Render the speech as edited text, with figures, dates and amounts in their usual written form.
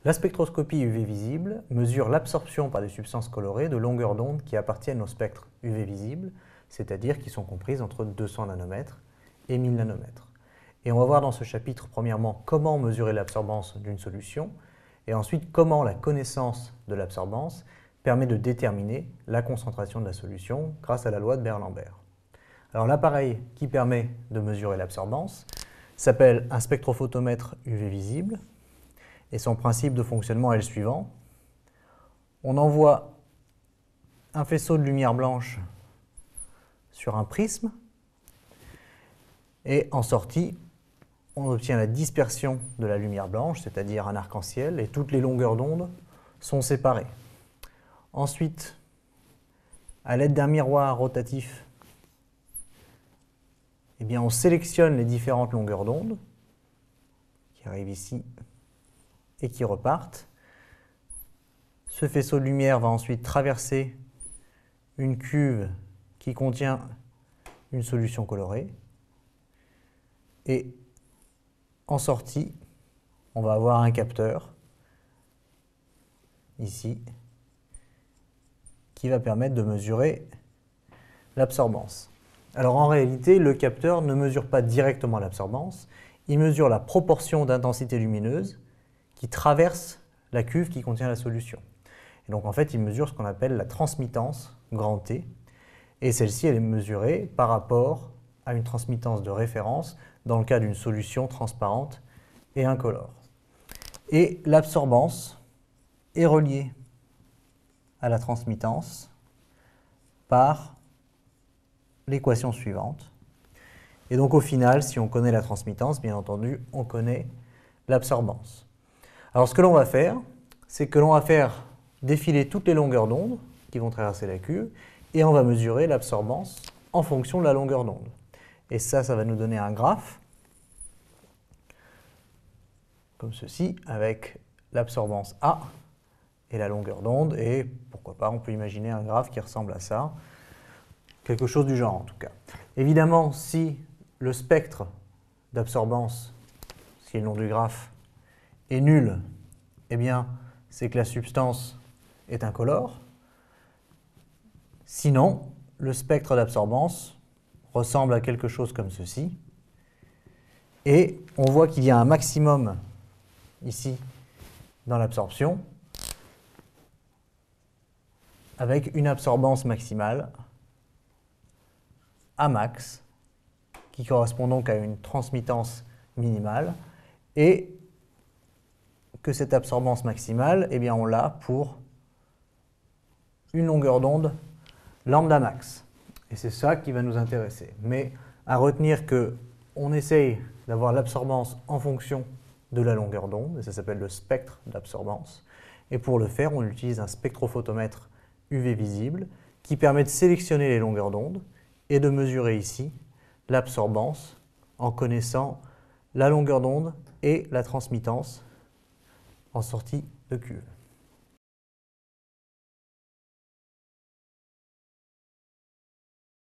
La spectroscopie UV visible mesure l'absorption par des substances colorées de longueurs d'onde qui appartiennent au spectre UV visible, c'est-à-dire qui sont comprises entre 200 nanomètres et 1000 nanomètres. Et on va voir dans ce chapitre, premièrement, comment mesurer l'absorbance d'une solution, et ensuite comment la connaissance de l'absorbance permet de déterminer la concentration de la solution grâce à la loi de Beer-Lambert. Alors l'appareil qui permet de mesurer l'absorbance s'appelle un spectrophotomètre UV visible, et son principe de fonctionnement est le suivant. On envoie un faisceau de lumière blanche sur un prisme, et en sortie, on obtient la dispersion de la lumière blanche, c'est-à-dire un arc-en-ciel, et toutes les longueurs d'onde sont séparées. Ensuite, à l'aide d'un miroir rotatif, on sélectionne les différentes longueurs d'onde qui arrivent ici et qui repartent. Ce faisceau de lumière va ensuite traverser une cuve qui contient une solution colorée. Et en sortie, on va avoir un capteur, ici, qui va permettre de mesurer l'absorbance. Alors en réalité, le capteur ne mesure pas directement l'absorbance, il mesure la proportion d'intensité lumineuse qui traverse la cuve qui contient la solution. Et donc en fait, il mesure ce qu'on appelle la transmittance, grand T, et celle-ci, elle est mesurée par rapport à une transmittance de référence dans le cas d'une solution transparente et incolore. Et l'absorbance est reliée à la transmittance par l'équation suivante. Et donc au final, si on connaît la transmittance, bien entendu, on connaît l'absorbance. Alors ce que l'on va faire, c'est que l'on va faire défiler toutes les longueurs d'onde qui vont traverser la cuve et on va mesurer l'absorbance en fonction de la longueur d'onde. Et ça va nous donner un graphe, comme ceci, avec l'absorbance A et la longueur d'onde, et pourquoi pas, on peut imaginer un graphe qui ressemble à ça, quelque chose du genre en tout cas. Évidemment, si le spectre d'absorbance, ce qui est le nom du graphe, est nul, c'est que la substance est incolore. Sinon, le spectre d'absorbance ressemble à quelque chose comme ceci. Et on voit qu'il y a un maximum ici dans l'absorption avec une absorbance maximale A max qui correspond donc à une transmittance minimale et que cette absorbance maximale, on l'a pour une longueur d'onde lambda max. Et c'est ça qui va nous intéresser. Mais à retenir qu'on essaye d'avoir l'absorbance en fonction de la longueur d'onde, et ça s'appelle le spectre d'absorbance. Et pour le faire, on utilise un spectrophotomètre UV visible qui permet de sélectionner les longueurs d'onde et de mesurer ici l'absorbance en connaissant la longueur d'onde et la transmittance en sortie de cuve.